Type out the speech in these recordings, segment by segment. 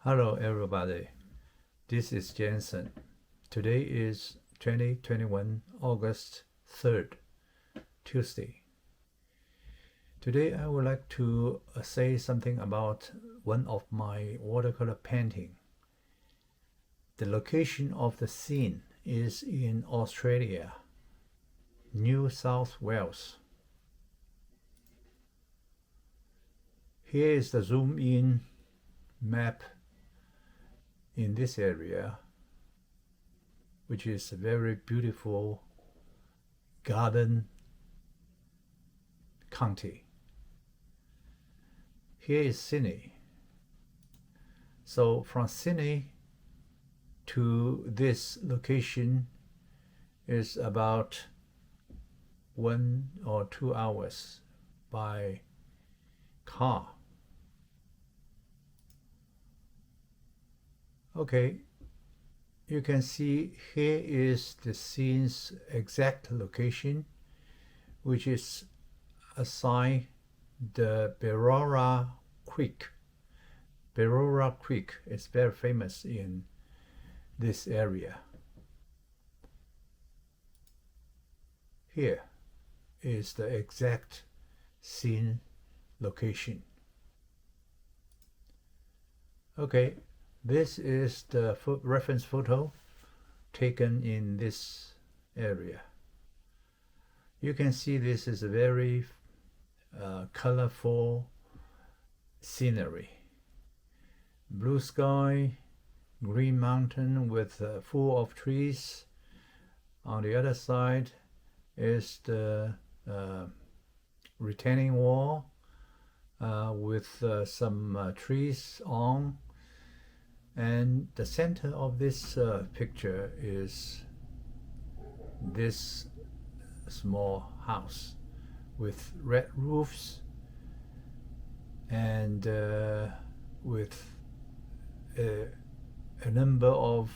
Hello everybody, this is Jensen. Today is 2021 August 3rd, Tuesday. Today I would like to say something about one of my watercolor painting. The location of the scene is in Australia, New South Wales. Here is the zoom in map in this area, which is a very beautiful garden county. Here is Sydney. So from Sydney to this location is about 1 or 2 hours by car. Okay, you can see here is the scene's exact location, which is assigned the Berowra Creek. Berowra Creek is very famous in this area. Here is the exact scene location. Okay. This is the reference photo taken in this area. You can see this is a very colorful scenery. Blue sky, green mountain with full of trees. On the other side is the retaining wall with some trees on. And the center of this picture is this small house with red roofs and with a number of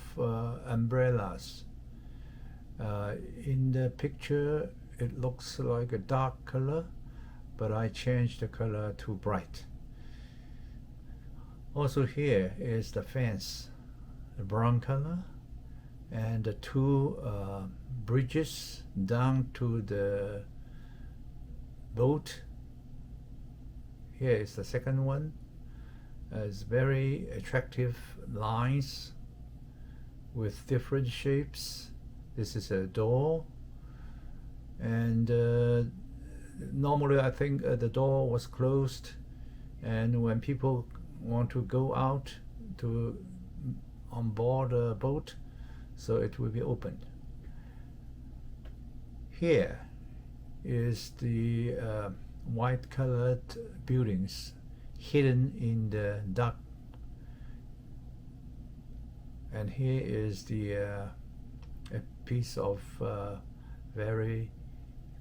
umbrellas. In the picture it looks like a dark color, but I changed the color to bright. Also here is the fence, the brown color, and the two bridges down to the boat. Here is the second one. It's very attractive lines with different shapes. This is a door, and normally I think the door was closed, and when people want to go out to on board a boat, so it will be opened. Here is the white colored buildings hidden in the dark, and here is the a piece of very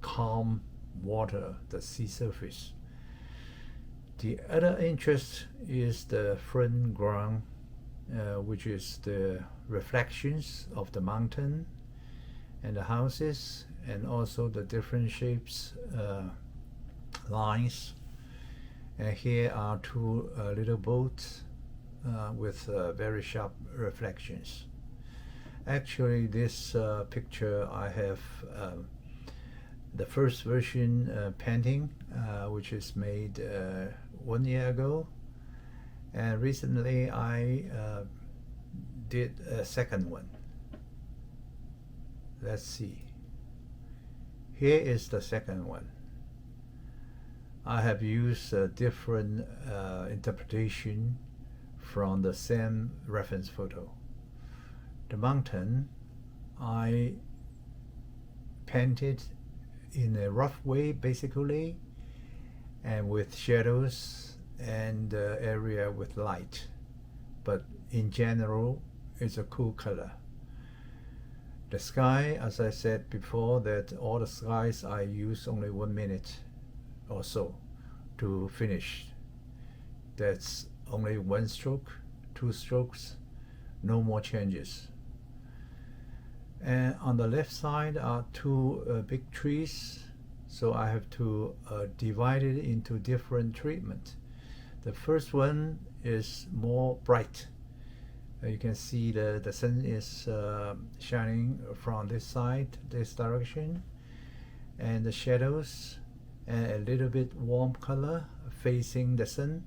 calm water, the sea surface. The other interest is the front ground, which is the reflections of the mountain and the houses, and also the different shapes, lines. And here are two little boats with very sharp reflections. Actually, this picture I have the first version painting, which is made 1 year ago, and recently I did a second one. Let's see. Here is the second one. I have used a different interpretation from the same reference photo. The mountain I painted in a rough way, basically, and with shadows and area with light, but in general it's a cool color. The sky, as I said before, that all the skies I use only 1 minute or so to finish. That's only 1 stroke, 2 strokes, no more changes. And on the left side are two big trees, so I have to divide it into different treatment. The first one is more bright, You can see the sun is shining from this side, this direction, and the shadows and a little bit warm color facing the sun.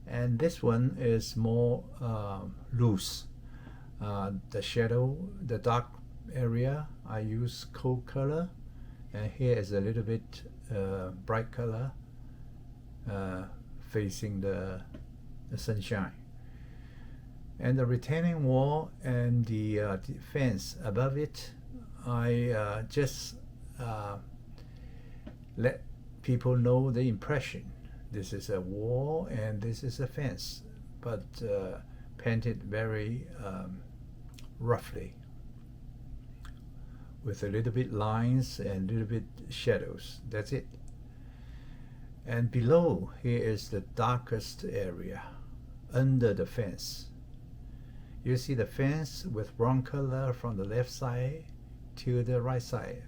And this one is more loose. The shadow, the dark area, I use cold color, and here is a little bit bright color facing the sunshine. And the retaining wall and the fence above it, I just let people know the impression. This is a wall and this is a fence, but painted very roughly, with a little bit lines and a little bit shadows. That's it. And below here is the darkest area under the fence. You see the fence with brown color from the left side to the right side,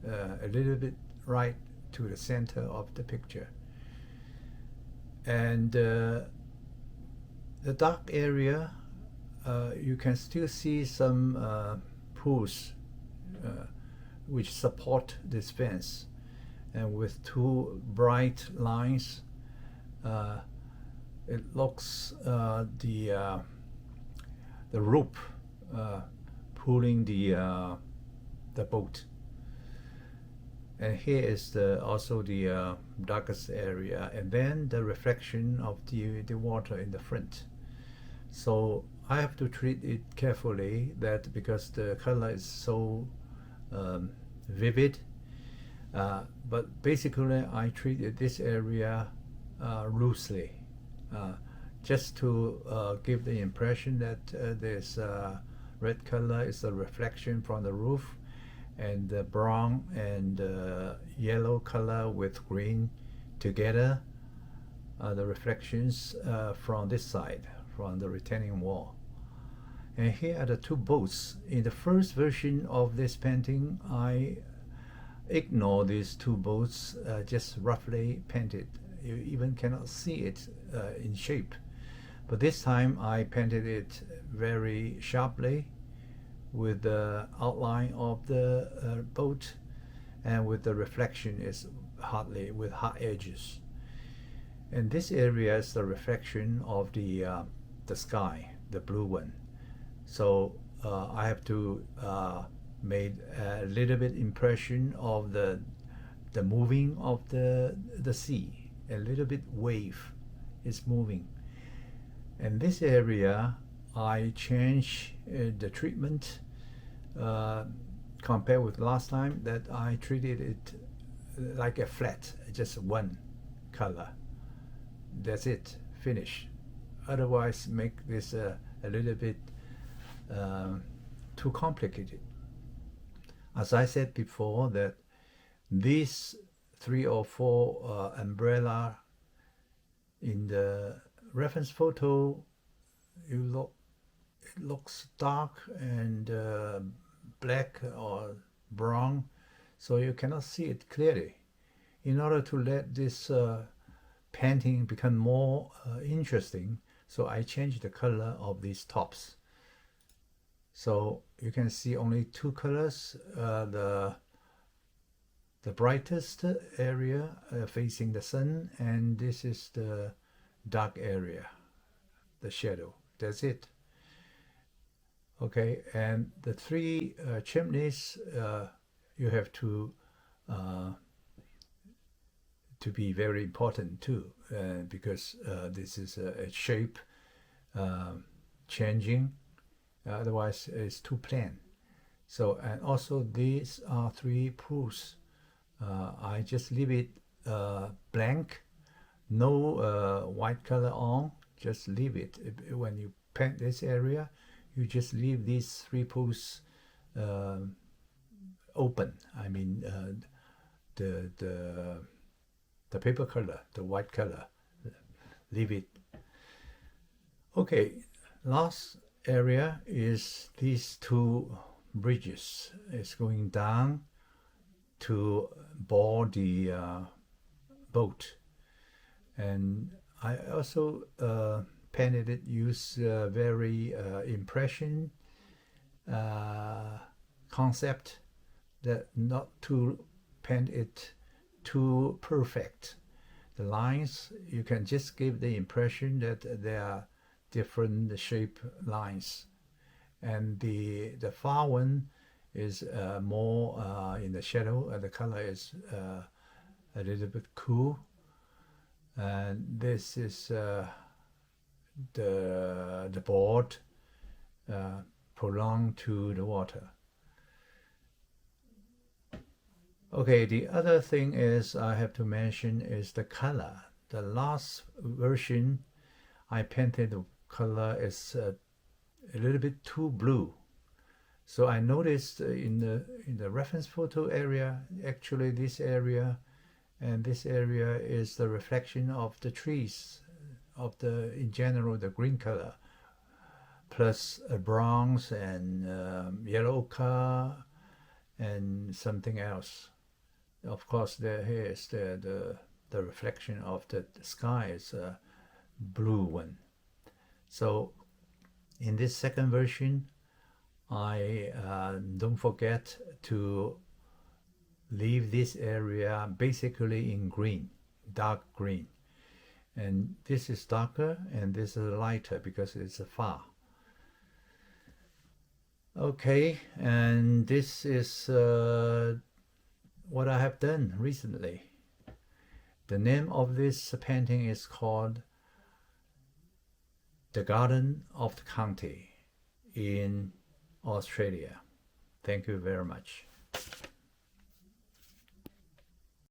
a little bit right to the center of the picture. And the dark area, you can still see some posts which support this fence, and with two bright lines, it looks the rope pulling the boat. And here is also the darkest area, and then the reflection of the water in the front. So I have to treat it carefully, that because the color is so vivid. But basically I treated this area loosely, just to give the impression that this red color is a reflection from the roof, and the brown and yellow color with green together are the reflections from this side, from the retaining wall. And here are the two boats. In the first version of this painting, I ignore these two boats, just roughly painted. You even cannot see it in shape. But this time I painted it very sharply, with the outline of the boat, and with the reflection is hardly with hard edges. And this area is the reflection of the sky, the blue one. So I have to made a little bit impression of the moving of the sea. A little bit wave is moving. And this area, I change the treatment compared with last time, that I treated it like a flat, just one color. That's it, finish. Otherwise make this a little bit too complicated. As I said before, that these 3 or 4 umbrella in the reference photo, it looks dark and black or brown, so you cannot see it clearly. In order to let this painting become more interesting, so I changed the color of these tops. So you can see only 2 colors, the brightest area facing the sun, and this is the dark area, the shadow. That's it. Okay, and the 3 chimneys, you have to be very important too, because this is a shape changing. Otherwise it's too plain. So, and also these are 3 pools. I just leave it blank, no white color on, just leave it. When you paint this area, you just leave these 3 pools open. I mean the paper color, the white color, leave it. Okay, last area is these 2 bridges. It's going down to board the boat, and I also painted it, use very impression concept, that not to paint it too perfect. The lines, you can just give the impression that they are different shape lines. And the far one is more in the shadow, and the color is a little bit cool. And this is the board prolonged to the water. Okay, the other thing is I have to mention is the color. The last version I painted, the color is a little bit too blue. So I noticed in the reference photo area, actually this area and this area is the reflection of the trees, of the, in general, the green color, plus a bronze and yellow ochre and something else. Of course, here is the reflection of the sky is a blue one. So in this second version, I don't forget to leave this area basically in green, dark green. And this is darker and this is lighter because it's far. Okay, and this is what I have done recently. The name of this painting is called The Garden of the County in Australia. Thank you very much.